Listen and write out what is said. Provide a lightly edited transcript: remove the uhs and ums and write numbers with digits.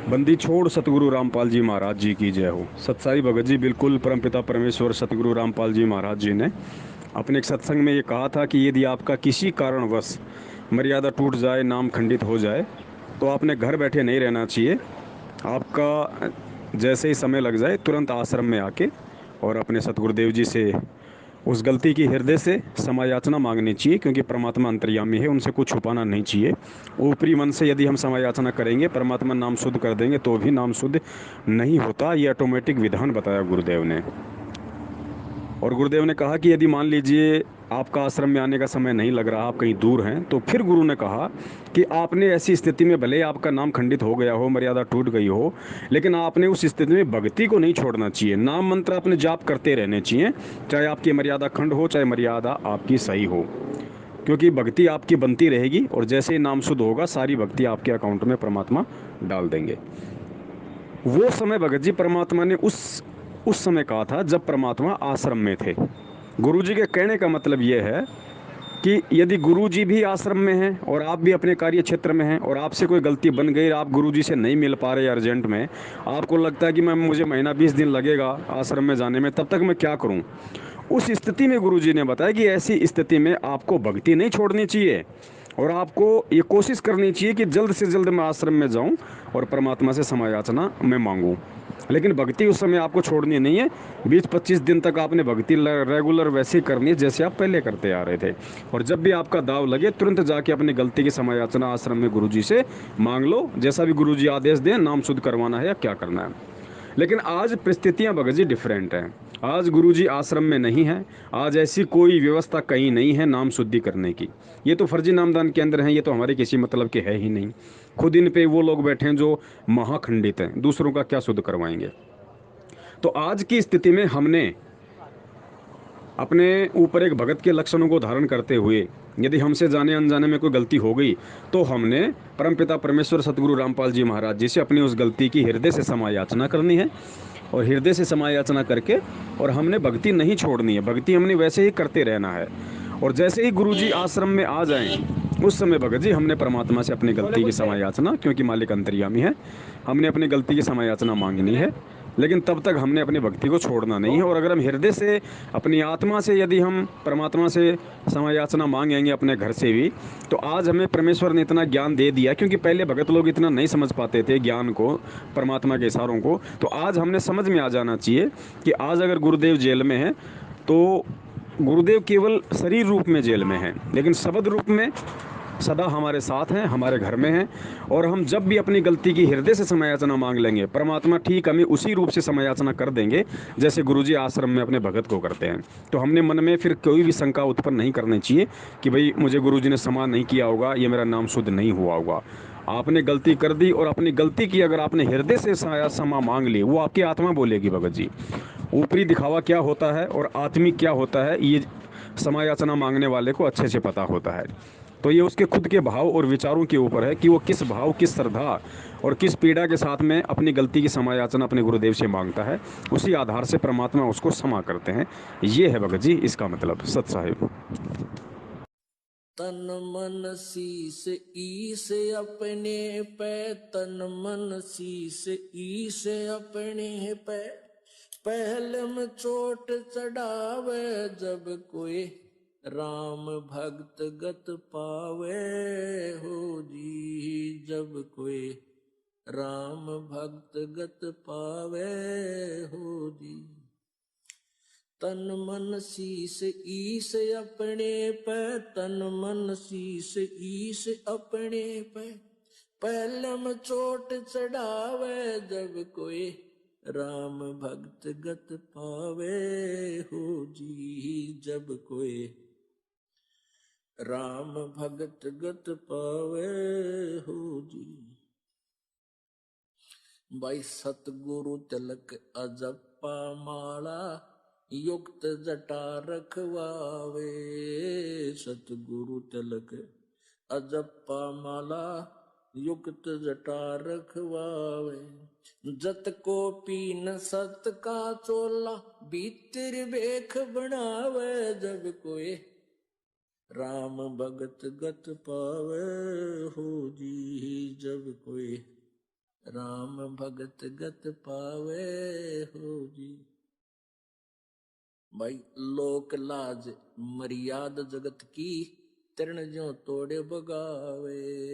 बंदी छोड़ सतगुरु रामपाल जी महाराज जी की जय हो। सत्साई भगत जी, बिल्कुल परमपिता परमेश्वर सतगुरु रामपाल जी महाराज जी ने अपने एक सत्संग में ये कहा था कि यदि आपका किसी कारणवश मर्यादा टूट जाए, नाम खंडित हो जाए, तो आपने घर बैठे नहीं रहना चाहिए। आपका जैसे ही समय लग जाए तुरंत आश्रम में आके और अपने सतगुरुदेव जी से उस गलती की हृदय से क्षमा याचना मांगनी चाहिए, क्योंकि परमात्मा अंतर्यामी है, उनसे कुछ छुपाना नहीं चाहिए। ऊपरी मन से यदि हम क्षमा याचना करेंगे, परमात्मा नाम शुद्ध कर देंगे, तो भी नाम शुद्ध नहीं होता। ये ऑटोमेटिक विधान बताया गुरुदेव ने। और गुरुदेव ने कहा कि यदि मान लीजिए आपका आश्रम में आने का समय नहीं लग रहा, आप कहीं दूर हैं, तो फिर गुरु ने कहा कि आपने ऐसी स्थिति में भले आपका नाम खंडित हो गया हो, मर्यादा टूट गई हो, लेकिन आपने उस स्थिति में भक्ति को नहीं छोड़ना चाहिए। नाम मंत्र अपने जाप करते रहने चाहिए, चाहे आपकी मर्यादा खंड हो, चाहे मर्यादा आपकी सही हो, क्योंकि भक्ति आपकी बनती रहेगी और जैसे ही नाम शुद्ध होगा, सारी भक्ति आपके अकाउंट में परमात्मा डाल देंगे। वो समय भगत जी परमात्मा ने उस समय कहा था जब परमात्मा आश्रम में थे। गुरुजी के कहने का मतलब ये है कि यदि गुरुजी भी आश्रम में हैं और आप भी अपने कार्य क्षेत्र में हैं और आपसे कोई गलती बन गई, आप गुरुजी से नहीं मिल पा रहे अर्जेंट में, आपको लगता है कि मैं मुझे महीना 20 दिन लगेगा आश्रम में जाने में, तब तक मैं क्या करूं? उस स्थिति में गुरुजी ने बताया कि ऐसी स्थिति में आपको भक्ति नहीं छोड़नी चाहिए और आपको ये कोशिश करनी चाहिए कि जल्द से जल्द मैं आश्रम में जाऊं और परमात्मा से क्षमा याचना मैं मांगूं। लेकिन भक्ति उस समय आपको छोड़नी नहीं है। 20-25 दिन तक आपने भक्ति रेगुलर वैसे ही करनी है जैसे आप पहले करते आ रहे थे। और जब भी आपका दाव लगे, तुरंत जाके अपनी गलती की क्षमा याचना आश्रम में गुरुजी से मांग लो, जैसा भी गुरुजी आदेश दें, नाम शुद्ध करवाना है या क्या करना है। लेकिन आज परिस्थितियां भगत जी डिफरेंट हैं। आज गुरुजी आश्रम में नहीं है। आज ऐसी कोई व्यवस्था कहीं नहीं है नाम शुद्धि करने की। ये तो फर्जी नामदान के अंदर हैं, ये तो हमारे किसी मतलब के है ही नहीं। खुद इन पे वो लोग बैठे हैं जो महाखंडित हैं, दूसरों का क्या शुद्ध करवाएंगे। तो आज की स्थिति में हमने अपने ऊपर एक भगत के लक्षणों को धारण करते हुए, यदि हमसे जाने अनजाने में कोई गलती हो गई, तो हमने परमपिता परमेश्वर सतगुरु रामपाल जी महाराज जी से अपनी उस गलती की हृदय से क्षमा याचना करनी है। और हृदय से क्षमा याचना करके और हमने भक्ति नहीं छोड़नी है, भक्ति हमने वैसे ही करते रहना है। और जैसे ही गुरुजी आश्रम में आ जाएं, उस समय भगत जी हमने परमात्मा से अपनी गलती की क्षमा याचना, क्योंकि मालिक अंतर्यामी है, हमने अपनी गलती की क्षमा याचना मांगनी है। लेकिन तब तक हमने अपनी भक्ति को छोड़ना नहीं है। और अगर हम हृदय से, अपनी आत्मा से यदि हम परमात्मा से क्षमा याचना मांगेंगे अपने घर से भी, तो आज हमें परमेश्वर ने इतना ज्ञान दे दिया, क्योंकि पहले भगत लोग इतना नहीं समझ पाते थे ज्ञान को, परमात्मा के इशारों को। तो आज हमने समझ में आ जाना चाहिए कि आज अगर गुरुदेव जेल में हैं, तो गुरुदेव केवल शरीर रूप में जेल में हैं, लेकिन शब्द रूप में सदा हमारे साथ हैं, हमारे घर में हैं। और हम जब भी अपनी गलती की हृदय से क्षमा याचना मांग लेंगे, परमात्मा ठीक हमें उसी रूप से क्षमा याचना कर देंगे जैसे गुरुजी आश्रम में अपने भगत को करते हैं। तो हमने मन में फिर कोई भी शंका उत्पन्न नहीं करनी चाहिए कि भाई मुझे गुरुजी ने क्षमा नहीं किया होगा, ये मेरा नाम शुद्ध नहीं हुआ होगा। आपने गलती कर दी और अपनी गलती की अगर आपने हृदय से क्षमा मांग ली, वो आपकी आत्मा बोलेगी भगत जी। ऊपरी दिखावा क्या होता है और आत्मिक क्या होता है, ये क्षमा याचना मांगने वाले को अच्छे से पता होता है। तो ये उसके खुद के भाव और विचारों के ऊपर है कि वो किस भाव, किस श्रद्धा और किस पीड़ा के साथ में अपनी गलती की क्षमा याचना अपने गुरुदेव से मांगता है। उसी आधार से परमात्मा उसको क्षमा करते हैं। ये है भगत जी इसका मतलब। सत साहिब। तन मन शीस ईस अपने पे, तन मन शीस ईस अपने पे, पहलम चोट चढ़ावे जब कोई राम भक्त गत पावे हो जी, जब कोई राम भक्त गत पावे हो जी। तन मन शीस ईस अपने पे, तन मन शीस ईस अपने पे, पहलम चोट चढ़ावे जब कोई राम भक्त गत पावे हो जी, जब कोई राम भगत गत पावे हो जी। भाई सतगुरु तिलक अजप्पा माला, युक्त जटा रखवावे, सतगुरु तिलक अजप्पा माला, युक्त जटा रखवावे। जत को पीन सत का चोला, भीतर बेख बनावे जब कोई राम भगत गत पावे हो जी, जब कोई राम भगत गत पावे हो जी। भाई लोक लाज मर्याद जगत की, तरण ज्यो तोड़े बगावे।